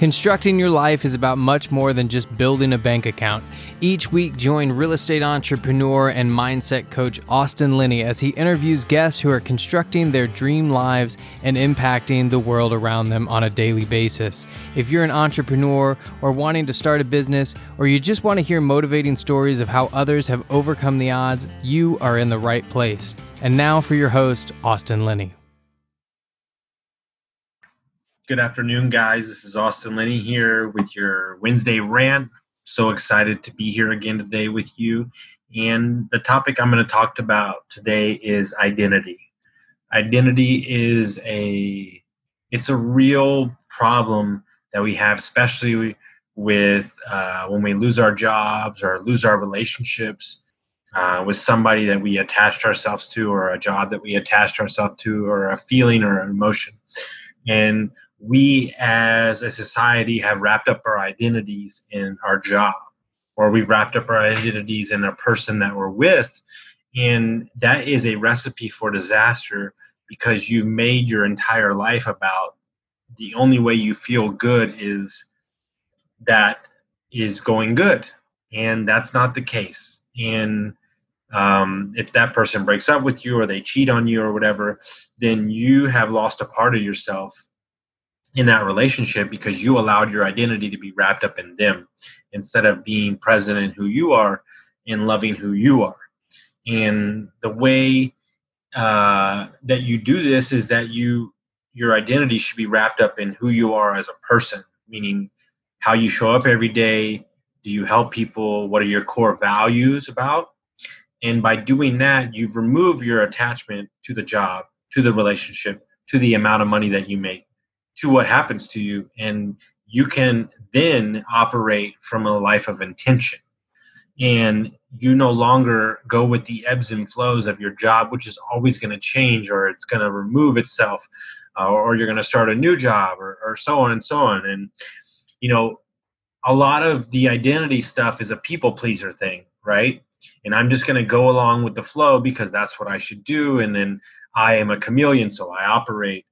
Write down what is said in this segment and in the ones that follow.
Constructing your life is about much more than just building a bank account. Each week, join real estate entrepreneur and mindset coach Austin Linney as he interviews guests who are constructing their dream lives and impacting the world around them on a daily basis. If you're an entrepreneur or wanting to start a business, or you just want to hear motivating stories of how others have overcome the odds, you are in the right place. And now for your host, Austin Linney. Good afternoon, guys. This is Austin Linney here with your Wednesday Rant. So excited to be here again today with you. And the topic I'm going to talk about today is identity. Identity is a real problem that we have, especially with when we lose our jobs or lose our relationships with somebody that we attached ourselves to, or a job that we attached ourselves to, or a feeling or an emotion. And we as a society have wrapped up our identities in our job, or we've wrapped up our identities in a person that we're with. And that is a recipe for disaster, because you've made your entire life about the only way you feel good is that is going good. And that's not the case. And if that person breaks up with you, or they cheat on you or whatever, then you have lost a part of yourself in that relationship, because you allowed your identity to be wrapped up in them instead of being present in who you are and loving who you are. And the way that you do this is that your identity should be wrapped up in who you are as a person, meaning how you show up every day. Do you help people? What are your core values about? And by doing that, you've removed your attachment to the job, to the relationship, to the amount of money that you make, to what happens to you. And you can then operate from a life of intention. And you no longer go with the ebbs and flows of your job, which is always going to change, or it's going to remove itself, or you're going to start a new job, or so on and so on. And, you know, a lot of the identity stuff is a people pleaser thing, right? And I'm just going to go along with the flow because that's what I should do. And then I am a chameleon, so I operate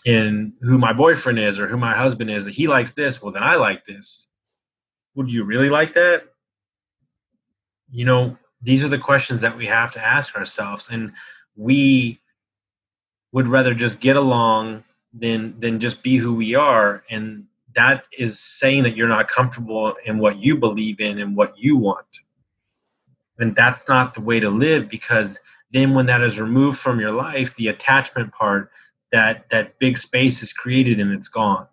in who my boyfriend is or who my husband is. He likes this, well, then I like this. Would you really like that? You know, these are the questions that we have to ask ourselves. And we would rather just get along than just be who we are. And that is saying that you're not comfortable in what you believe in and what you want. And that's not the way to live, because then when that is removed from your life, the attachment part, that big space is created and it's gone.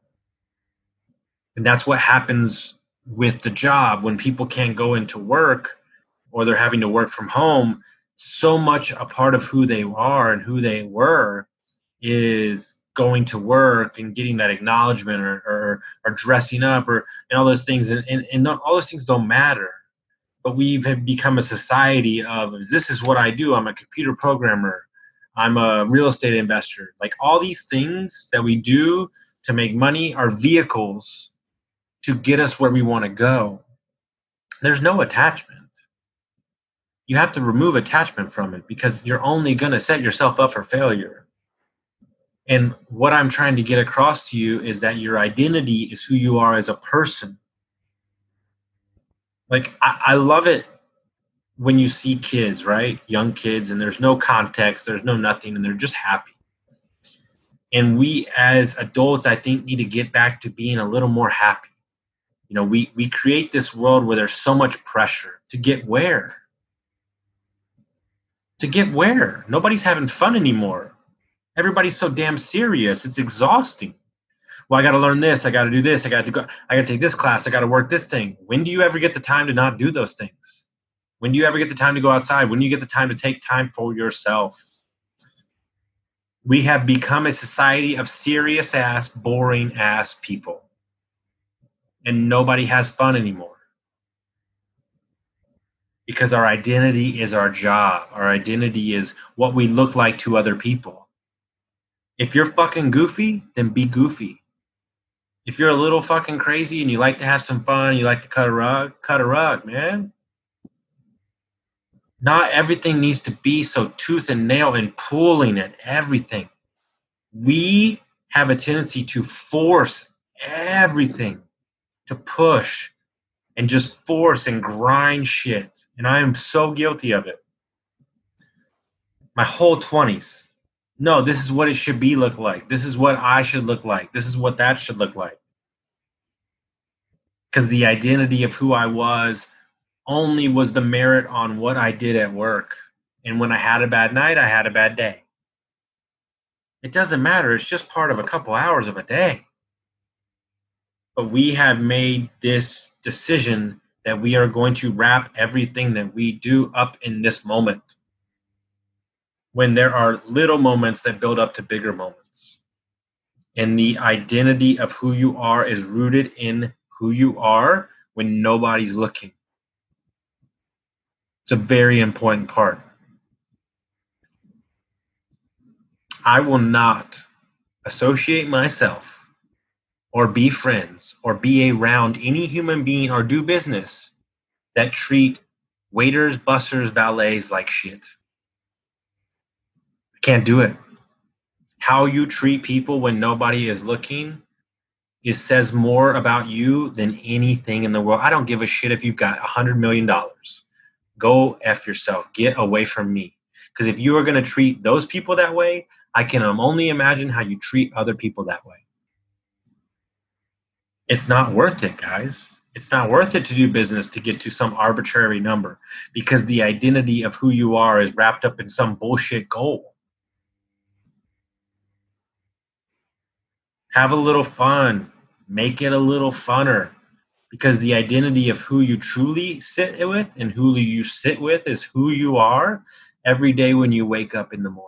And that's what happens with the job when people can't go into work, or they're having to work from home. So much a part of who they are and who they were is going to work and getting that acknowledgement, or dressing up, and all those things. And all those things don't matter. But we've become a society of, this is what I do. I'm a computer programmer. I'm a real estate investor. Like, all these things that we do to make money are vehicles to get us where we want to go. There's no attachment. You have to remove attachment from it, because you're only going to set yourself up for failure. And what I'm trying to get across to you is that your identity is who you are as a person. Like, I love it when you see kids, right? Young kids, and there's no context, there's no nothing, and they're just happy. And we as adults, I think, need to get back to being a little more happy. You know, we create this world where there's so much pressure to get where? To get where? Nobody's having fun anymore. Everybody's so damn serious. It's exhausting. Well, I got to learn this. I got to do this. I got to take this class. I got to work this thing. When do you ever get the time to not do those things? When do you ever get the time to go outside? When do you get the time to take time for yourself? We have become a society of serious ass, boring ass people. And nobody has fun anymore. Because our identity is our job. Our identity is what we look like to other people. If you're fucking goofy, then be goofy. If you're a little fucking crazy and you like to have some fun, you like to cut a rug, man. Not everything needs to be so tooth and nail and pulling at everything. We have a tendency to force everything to push and just force and grind shit. And I am so guilty of it. My whole 20s. No, this is what it should be look like. This is what I should look like. This is what that should look like. Because the identity of who I was only was the merit on what I did at work. And when I had a bad night, I had a bad day. It doesn't matter. It's just part of a couple hours of a day. But we have made this decision that we are going to wrap everything that we do up in this moment, when there are little moments that build up to bigger moments. And the identity of who you are is rooted in who you are when nobody's looking. It's a very important part. I will not associate myself or be friends or be around any human being or do business that treat waiters, bussers, valets like shit. I can't do it. How you treat people when nobody is looking says more about you than anything in the world. I don't give a shit if you've got $100 million. Go F yourself. Get away from me. Because if you are going to treat those people that way, I can only imagine how you treat other people that way. It's not worth it, guys. It's not worth it to do business to get to some arbitrary number, because the identity of who you are is wrapped up in some bullshit goal. Have a little fun. Make it a little funner, because the identity of who you truly sit with and who you sit with is who you are every day when you wake up in the morning.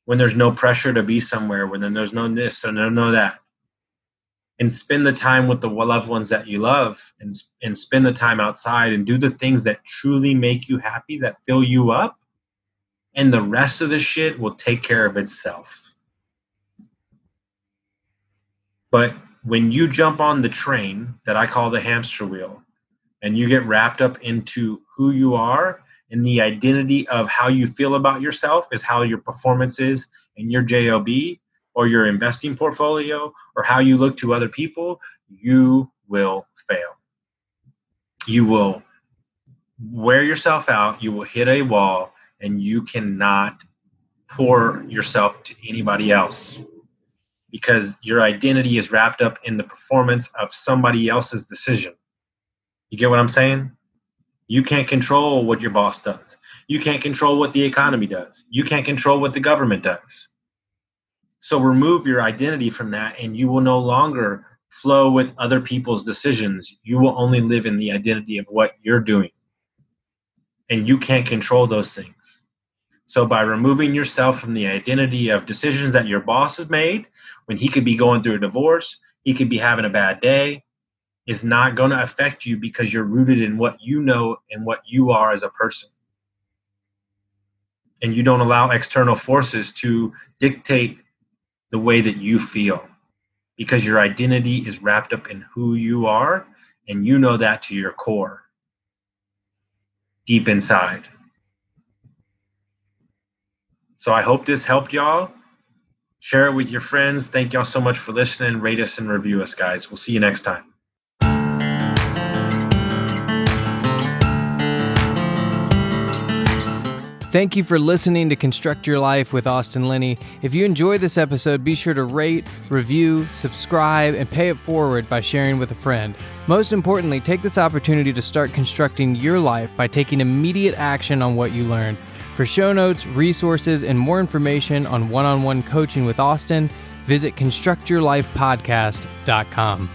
When there's no pressure to be somewhere, when there's no this and no that. And spend the time with the loved ones that you love, and spend the time outside and do the things that truly make you happy, that fill you up. And the rest of the shit will take care of itself. But when you jump on the train that I call the hamster wheel, and you get wrapped up into who you are, and the identity of how you feel about yourself is how your performance is in your job or your investing portfolio, or how you look to other people, you will fail. You will wear yourself out, you will hit a wall, and you cannot pour yourself to anybody else, because your identity is wrapped up in the performance of somebody else's decision. You get what I'm saying? You can't control what your boss does. You can't control what the economy does. You can't control what the government does. So remove your identity from that, and you will no longer flow with other people's decisions. You will only live in the identity of what you're doing. And you can't control those things. So by removing yourself from the identity of decisions that your boss has made, when he could be going through a divorce, he could be having a bad day, is not going to affect you, because you're rooted in what you know and what you are as a person. And you don't allow external forces to dictate the way that you feel, because your identity is wrapped up in who you are, and you know that to your core, deep inside. So I hope this helped y'all. Share it with your friends. Thank y'all so much for listening. Rate us and review us, guys. We'll see you next time. Thank you for listening to Construct Your Life with Austin Linney. If you enjoyed this episode, be sure to rate, review, subscribe, and pay it forward by sharing with a friend. Most importantly, take this opportunity to start constructing your life by taking immediate action on what you learned. For show notes, resources, and more information on one-on-one coaching with Austin, visit constructyourlifepodcast.com.